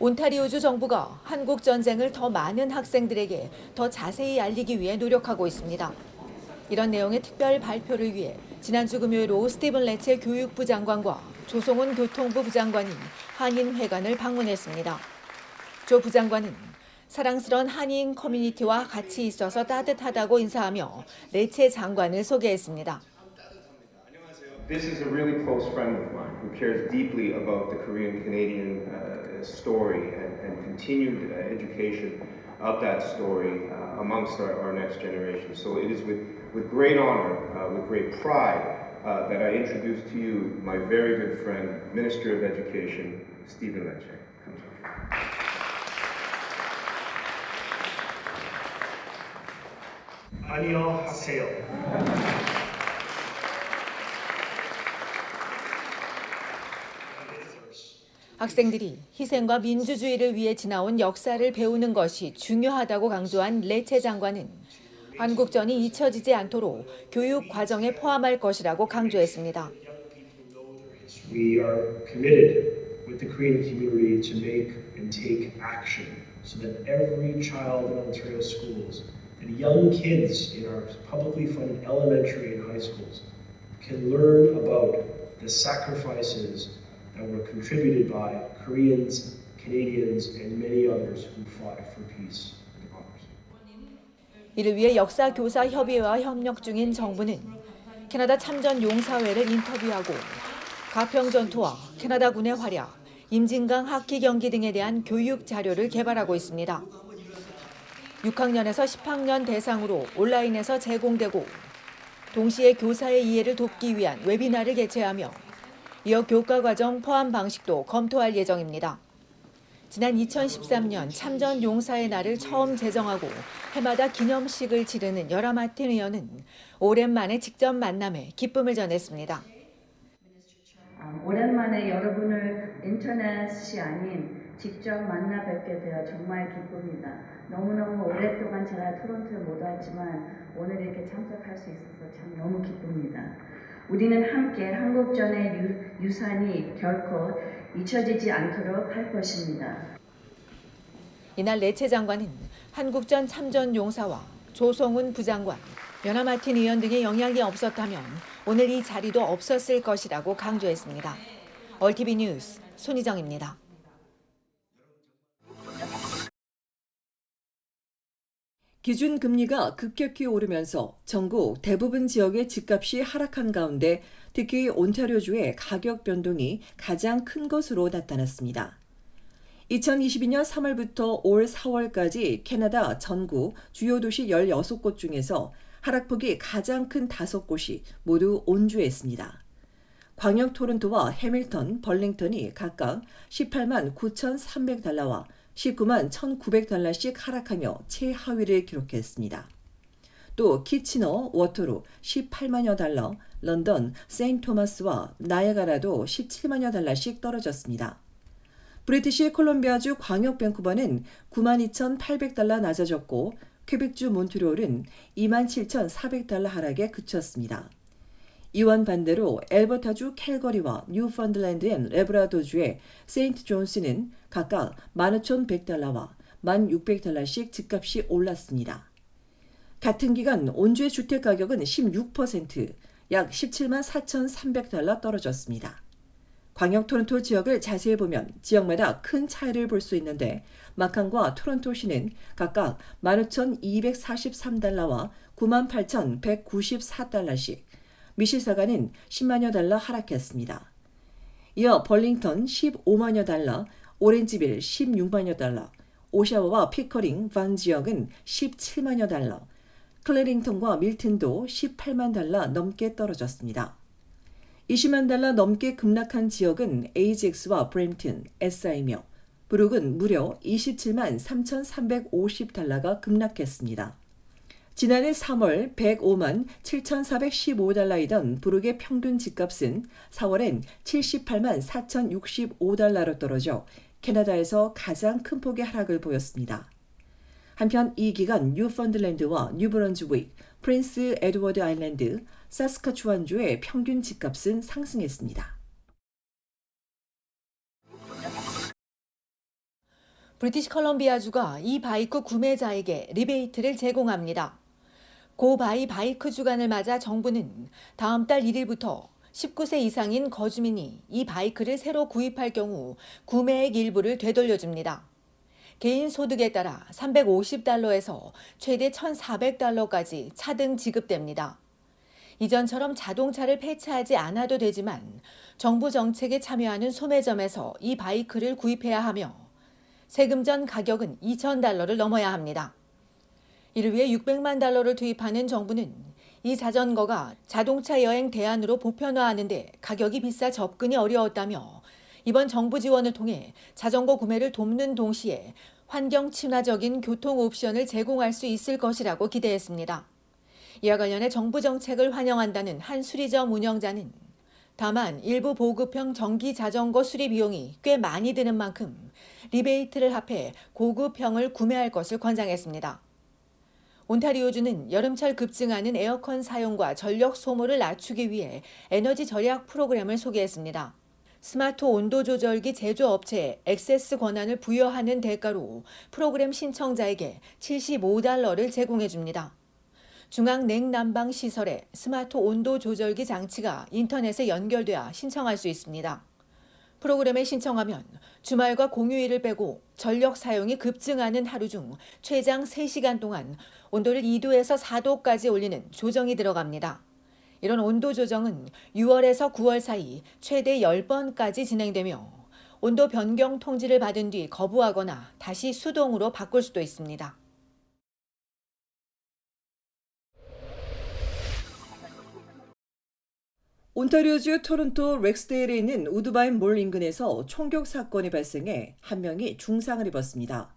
온타리오주 정부가 한국 전쟁을 더 많은 학생들에게 더 자세히 알리기 위해 노력하고 있습니다. 이런 내용의 특별 발표를 위해 지난주 금요일 오후 스티븐 레첼 교육부 장관과 조성훈 교통부 부장관이 한인회관을 방문했습니다. 조 부장관은 사랑스러운 한인 커뮤니티와 같이 있어서 따뜻하다고 인사하며 레체 장관을 소개했습니다. This is a really close friend of mine who cares deeply about the Korean-Canadian story and continued education of that story amongst our next generation. So it is with great honor, with great pride, that I introduce to you my very good friend, Minister of Education, Stephen Lecce. 안녕하세요. 학생들이 희생과 민주주의를 위해 지나온 역사를 배우는 것이 중요하다고 강조한 레체 장관은 한국전이 잊혀지지 않도록 교육 과정에 포함할 것이라고 강조했습니다. We are committed with the Korean community to make and take action so that every child in Ontario schools and young kids in our publicly funded elementary and high schools can learn about the sacrifices that were contributed by Koreans, Canadians, and many others who fought for peace and democracy. 이를 위해 역사교사협의회와 협력 중인 정부는 캐나다 참전 용사회를 인터뷰하고 가평전투와 캐나다군의 활약, 임진강 하키 경기 등에 대한 교육 자료를 개발하고 있습니다. 6학년에서 10학년 대상으로 온라인에서 제공되고 동시에 교사의 이해를 돕기 위한 웨비나를 개최하며 이어 교과과정 포함 방식도 검토할 예정입니다. 지난 2013년 참전 용사의 날을 처음 제정하고 해마다 기념식을 치르는 여라 마틴 의원은 오랜만에 직접 만남에 기쁨을 전했습니다. 오랜만에 여러분을 인터넷이 아닌 직접 만나 뵙게 되어 정말 기쁩니다. 너무너무 오랫동안 제가 토론토에 못 왔지만 오늘 이렇게 참석할 수 있어서 참 너무 기쁩니다. 우리는 함께 한국전의 유산이 결코 잊혀지지 않도록 할 것입니다. 이날 레체 장관은 한국전 참전 용사와 조성훈 부장관, 여라 마틴 의원 등의 영향이 없었다면 오늘 이 자리도 없었을 것이라고 강조했습니다. 얼티비 뉴스 손희정입니다. 기준금리가 급격히 오르면서 전국 대부분 지역의 집값이 하락한 가운데 특히 온타리오주의 가격 변동이 가장 큰 것으로 나타났습니다. 2022년 3월부터 올 4월까지 캐나다 전국 주요 도시 16곳 중에서 하락폭이 가장 큰 5곳이 모두 온주했습니다. 광역 토론토와 해밀턴, 벌링턴이 각각 18만 9,300달러와 19만 1,900달러씩 하락하며 최하위를 기록했습니다. 또 키치너, 워터루 18만여 달러, 런던, 세인트 토마스와 나이아가라도 17만여 달러씩 떨어졌습니다. 브리티시 콜롬비아주 광역 밴쿠버는 92,800달러 낮아졌고 퀘벡주 몬트리올은 27,400달러 하락에 그쳤습니다. 이wan 반대로 엘버타주 캘거리와 뉴펀들랜드 앤 레브라도주의 세인트 존스는 각각 15,100달러와 1,600달러씩 집값이 올랐습니다. 같은 기간 온주의 주택가격은 16%, 약 17만 4,300달러 떨어졌습니다. 광역 토론토 지역을 자세히 보면 지역마다 큰 차이를 볼 수 있는데 마칸과 토론토시는 각각 15,243달러와 98,194달러씩, 미시사가는 10만여 달러 하락했습니다. 이어 벌링턴 15만여 달러, 오렌지빌 16만여 달러, 오샤와와 피커링, 반 지역은 17만여 달러, 클래링턴과 밀튼도 18만 달러 넘게 떨어졌습니다. 20만 달러 넘게 급락한 지역은 AGX와 브램튼, SI며 브룩은 무려 27만 3,350달러가 급락했습니다. 지난해 3월 105만 7,415달러이던 브룩의 평균 집값은 4월엔 78만 4,065달러로 떨어져 캐나다에서 가장 큰 폭의 하락을 보였습니다. 한편 이 기간 뉴펀들랜드와 뉴브런즈윅, 프린스 에드워드 아일랜드, 사스카추완주의 평균 집값은 상승했습니다. 브리티시 컬럼비아주가 이 바이크 구매자에게 리베이트를 제공합니다. 고바이 바이크 주간을 맞아 정부는 다음 달 1일부터 19세 이상인 거주민이 이 바이크를 새로 구입할 경우 구매액 일부를 되돌려줍니다. 개인 소득에 따라 $350에서 최대 $1,400까지 차등 지급됩니다. 이전처럼 자동차를 폐차하지 않아도 되지만 정부 정책에 참여하는 소매점에서 이 바이크를 구입해야 하며 세금 전 가격은 $2,000를 넘어야 합니다. 이를 위해 $600만 투입하는 정부는 이 자전거가 자동차 여행 대안으로 보편화하는 데 가격이 비싸 접근이 어려웠다며 이번 정부 지원을 통해 자전거 구매를 돕는 동시에 환경 친화적인 교통 옵션을 제공할 수 있을 것이라고 기대했습니다. 이와 관련해 정부 정책을 환영한다는 한 수리점 운영자는 다만 일부 보급형 전기 자전거 수리 비용이 꽤 많이 드는 만큼 리베이트를 합해 고급형을 구매할 것을 권장했습니다. 온타리오주는 여름철 급증하는 에어컨 사용과 전력 소모를 낮추기 위해 에너지 절약 프로그램을 소개했습니다. 스마트 온도 조절기 제조업체에 액세스 권한을 부여하는 대가로 프로그램 신청자에게 $75를 제공해 줍니다. 중앙 냉난방 시설에 스마트 온도 조절기 장치가 인터넷에 연결돼야 신청할 수 있습니다. 프로그램에 신청하면 주말과 공휴일을 빼고 전력 사용이 급증하는 하루 중 최장 3시간 동안 온도를 2도에서 4도까지 올리는 조정이 들어갑니다. 이런 온도 조정은 6월에서 9월 사이 최대 10번까지 진행되며 온도 변경 통지를 받은 뒤 거부하거나 다시 수동으로 바꿀 수도 있습니다. 온타리오주 토론토 렉스데일에 있는 우드바인 몰 인근에서 총격 사건이 발생해 한 명이 중상을 입었습니다.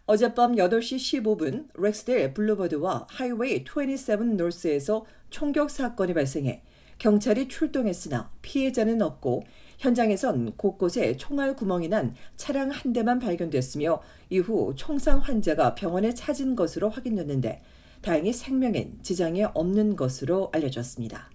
어젯밤 8시 15분 렉스데일 블루버드와 하이웨이 27 노스에서 총격 사건이 발생해 경찰이 출동했으나 피해자는 없고 현장에선 곳곳에 총알 구멍이 난 차량 한 대만 발견됐으며 이후 총상 환자가 병원에 찾은 것으로 확인됐는데 다행히 생명엔 지장이 없는 것으로 알려졌습니다.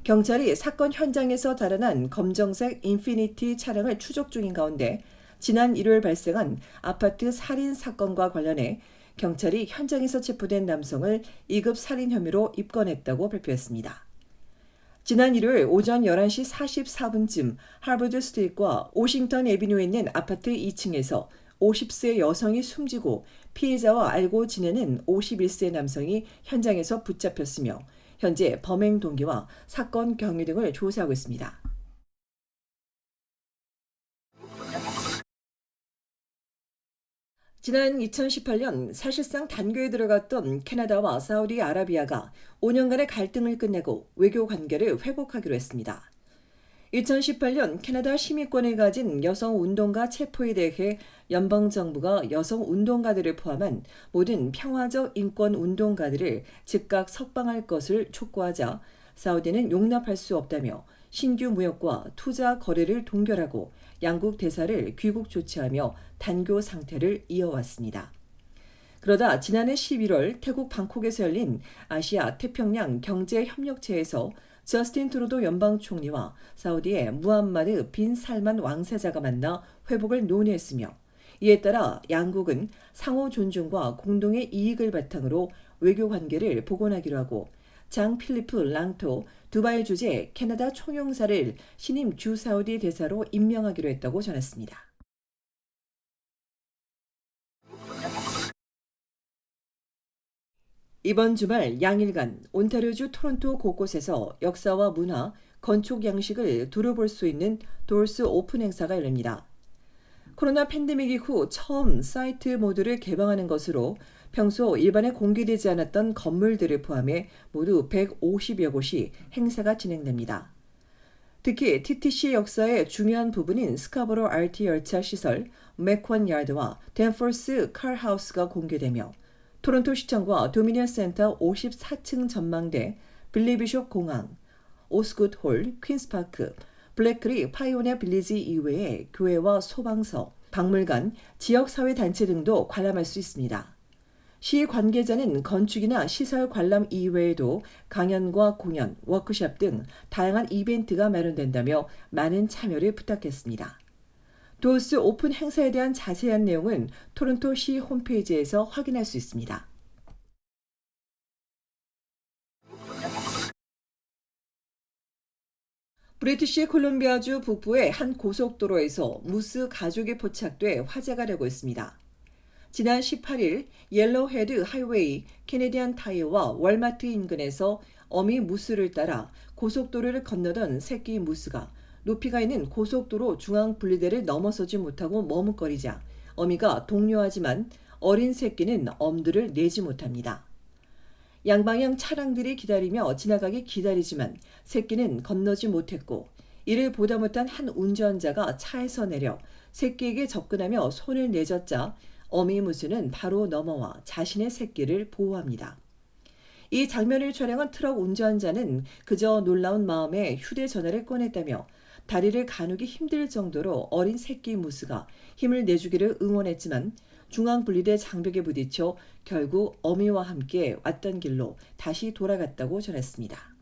경찰이 사건 현장에서 달아난 검정색 인피니티 차량을 추적 중인 가운데 지난 일요일 발생한 아파트 살인 사건과 관련해 경찰이 현장에서 체포된 남성을 2급 살인 혐의로 입건했다고 발표했습니다. 지난 일요일 오전 11시 44분쯤 하버드 스트리트과 오싱턴 애비뉴에 있는 아파트 2층에서 50세 여성이 숨지고 피해자와 알고 지내는 51세 남성이 현장에서 붙잡혔으며 현재 범행 동기와 사건 경위 등을 조사하고 있습니다. 지난 2018년 사실상 단교에 들어갔던 캐나다와 사우디아라비아가 5년간의 갈등을 끝내고 외교 관계를 회복하기로 했습니다. 2018년 캐나다 시민권을 가진 여성운동가 체포에 대해 연방정부가 여성운동가들을 포함한 모든 평화적 인권운동가들을 즉각 석방할 것을 촉구하자 사우디는 용납할 수 없다며 신규 무역과 투자 거래를 동결하고 양국 대사를 귀국 조치하며 단교 상태를 이어왔습니다. 그러다 지난해 11월 태국 방콕에서 열린 아시아 태평양 경제협력체에서 저스틴 트루도 연방총리와 사우디의 무함마드 빈 살만 왕세자가 만나 회복을 논의했으며 이에 따라 양국은 상호 존중과 공동의 이익을 바탕으로 외교 관계를 복원하기로 하고 장 필리프 랑토 두바이 주재 캐나다 총영사를 신임 주 사우디 대사로 임명하기로 했다고 전했습니다. 이번 주말 양일간 온타리오주 토론토 곳곳에서 역사와 문화, 건축 양식을 두루 볼 수 있는 도어스 오픈 행사가 열립니다. 코로나 팬데믹 이후 처음 사이트 모드를 개방하는 것으로 평소 일반에 공개되지 않았던 건물들을 포함해 모두 150여 곳이 행사가 진행됩니다. 특히 TTC의 역사의 중요한 부분인 스카보로 RT 열차 시설, 맥권 야드와 댄포스 칼하우스가 공개되며 토론토 시청과 도미니언 센터 54층 전망대, 빌리비숍 공항, 오스굿 홀, 퀸스파크, 블랙크릭 파이오니아 빌리지 이외에 교회와 소방서, 박물관, 지역사회단체 등도 관람할 수 있습니다. 시 관계자는 건축이나 시설 관람 이외에도 강연과 공연, 워크숍 등 다양한 이벤트가 마련된다며 많은 참여를 부탁했습니다. 도어스 오픈 행사에 대한 자세한 내용은 토론토시 홈페이지에서 확인할 수 있습니다. 브리티시 콜룸비아주 북부의 한 고속도로에서 무스 가죽이 포착돼 화재가 되고 있습니다. 지난 18일 옐로우헤드 하이웨이 캐네디안 타이어와 월마트 인근에서 어미 무스를 따라 고속도로를 건너던 새끼 무스가 높이가 있는 고속도로 중앙 분리대를 넘어서지 못하고 머뭇거리자 어미가 독려하지만 어린 새끼는 엄두를 내지 못합니다. 양방향 차량들이 기다리며 지나가기 기다리지만 새끼는 건너지 못했고 이를 보다 못한 한 운전자가 차에서 내려 새끼에게 접근하며 손을 내젓자 어미 무스는 바로 넘어와 자신의 새끼를 보호합니다. 이 장면을 촬영한 트럭 운전자는 그저 놀라운 마음에 휴대전화를 꺼냈다며 다리를 가누기 힘들 정도로 어린 새끼 무스가 힘을 내주기를 응원했지만 중앙분리대 장벽에 부딪혀 결국 어미와 함께 왔던 길로 다시 돌아갔다고 전했습니다.